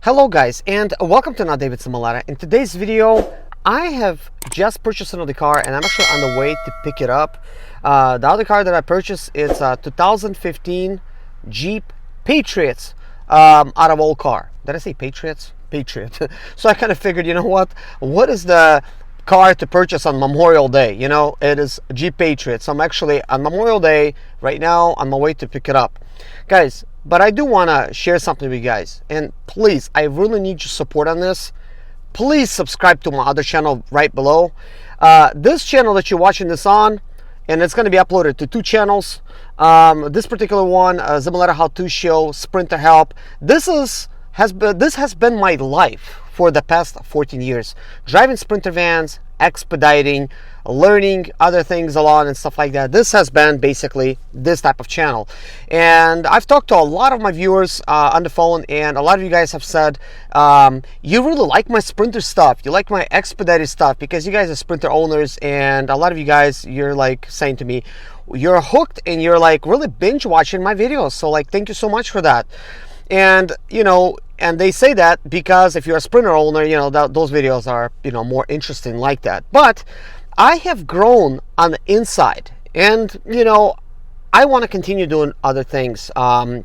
Hello guys, and welcome to another David ZIMALETA. In today's video, I have just purchased another car and I'm actually on the way to pick it up. The other car that I purchased is a 2015 Jeep Patriots, out of all car. Did I say Patriots? Patriot. So I kind of figured, you know what is the car to purchase on Memorial Day? You know, it is Jeep Patriot. So I'm actually on Memorial Day right now on my way to pick it up. Guys, but I do want to share something with you guys, and please, I really need your support on this. Please subscribe to my other channel right below. This channel that you're watching this on, and it's going to be uploaded to two channels. This particular one, ZIMALETA How To Show, Sprinter Help. This has been my life for the past 14 years. Driving Sprinter vans, expediting, learning other things along and stuff like that. This has been basically this type of channel. And I've talked to a lot of my viewers on the phone, and a lot of you guys have said you really like my Sprinter stuff, you like my expedited stuff, because you guys are Sprinter owners, and a lot of you guys, you're like saying to me, you're hooked and you're like really binge watching my videos. So like, thank you so much for that. And you know, and they say that because if you're a Sprinter owner, you know, those videos are, you know, more interesting like that. But I have grown on the inside, and you know, I want to continue doing other things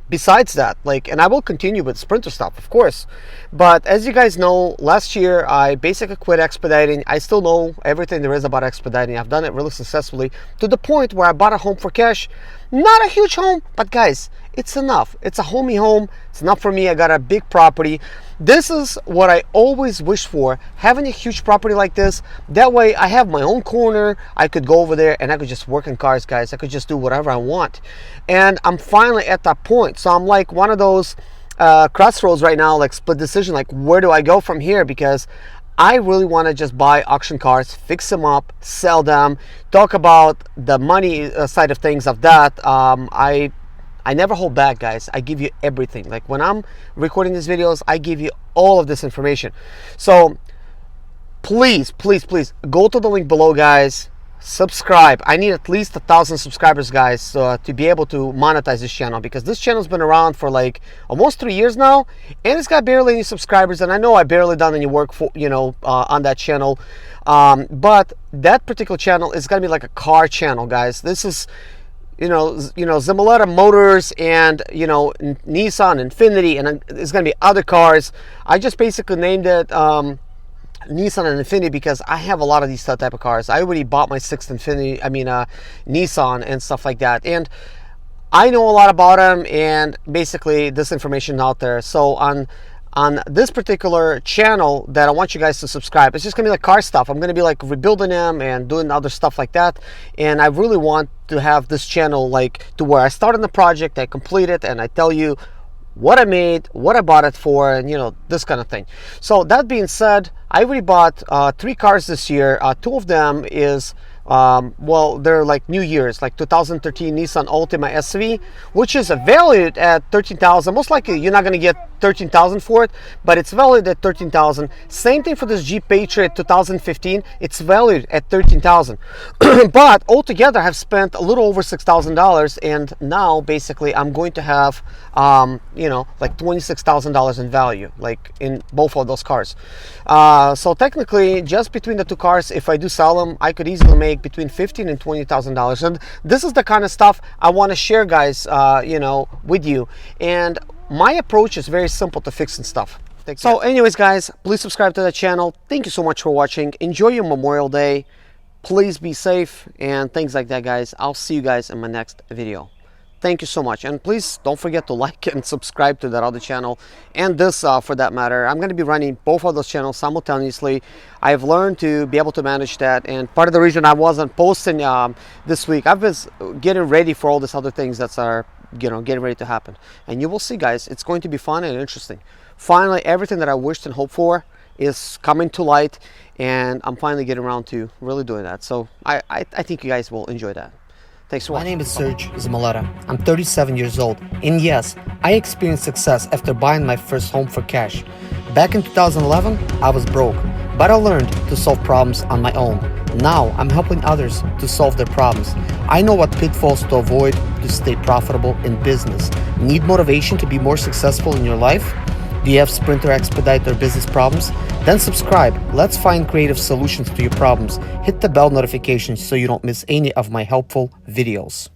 besides that, like, and I will continue with Sprinter stuff, of course. But as you guys know, last year I basically quit expediting. I still know everything there is about expediting. I've done it really successfully to the point where I bought a home for cash. Not a huge home, but guys, it's enough. It's a homey home. It's enough for me. I got a big property. This is what I always wished for, having a huge property like this. That way I have my own corner. I could go over there and I could just work in cars, guys. I could just do whatever I want. And I'm finally at that point. So I'm like one of those crossroads right now, like split decision, like where do I go from here? Because I really want to just buy auction cars, fix them up, sell them, talk about the money side of things of that. I never hold back, guys. I give you everything. Like when I'm recording these videos, I give you all of this information. So please, please, please go to the link below, guys. Subscribe. I need at least 1,000 subscribers, guys, to be able to monetize this channel, because this channel's been around for like almost 3 years now, and it's got barely any subscribers. And I know I barely done any work for, you know, on that channel, but that particular channel is gonna be like a car channel, guys. This is, you know, ZIMALETA Motors, and you know, Nissan, Infinity, and it's gonna be other cars. I just basically named it Nissan and Infinity because I have a lot of these type of cars. I already bought my 6th Infinity, Nissan and stuff like that, and I know a lot about them, and basically this information out there. So on this particular channel that I want you guys to subscribe, it's just gonna be like car stuff. I'm gonna be like rebuilding them and doing other stuff like that, and I really want to have this channel like to where I start on the project, I complete it, and I tell you what I made, what I bought it for, and you know, this kind of thing. So that being said, I already bought 3 cars this year. 2 of them is well, they're like New Year's, like 2013 Nissan Altima SV, which is valued at 13,000. Most likely you're not going to get 13,000 for it, but it's valued at 13,000. Same thing for this Jeep Patriot 2015. It's valued at 13,000. But altogether I've spent a little over $6,000, and now basically I'm going to have you know, like $26,000 in value, like in both of those cars. So technically, just between the 2 cars, if I do sell them, I could easily make between $15,000 and $20,000. And this is the kind of stuff I want to share, guys, you know, with you. And my approach is very simple to fixing stuff. So anyways, guys, please subscribe to the channel. Thank you so much for watching. Enjoy your Memorial Day. Please be safe and things like that, guys. I'll see you guys in my next video. Thank you so much, and please don't forget to like and subscribe to that other channel, and this for that matter. I'm going to be running both of those channels simultaneously. I've learned to be able to manage that, and part of the reason I wasn't posting this week, I've been getting ready for all these other things that are, you know, getting ready to happen. And you will see, guys, it's going to be fun and interesting. Finally, everything that I wished and hoped for is coming to light, and I'm finally getting around to really doing that. So I think you guys will enjoy that. Thanks for watching. My name is Serge ZIMALETA. I'm 37 years old, and yes, I experienced success after buying my first home for cash. Back in 2011, I was broke, but I learned to solve problems on my own. Now I'm helping others to solve their problems. I know what pitfalls to avoid to stay profitable in business. Need motivation to be more successful in your life? Do you have Sprinter expedite or business problems? Then subscribe. Let's find creative solutions to your problems. Hit the bell notification so you don't miss any of my helpful videos.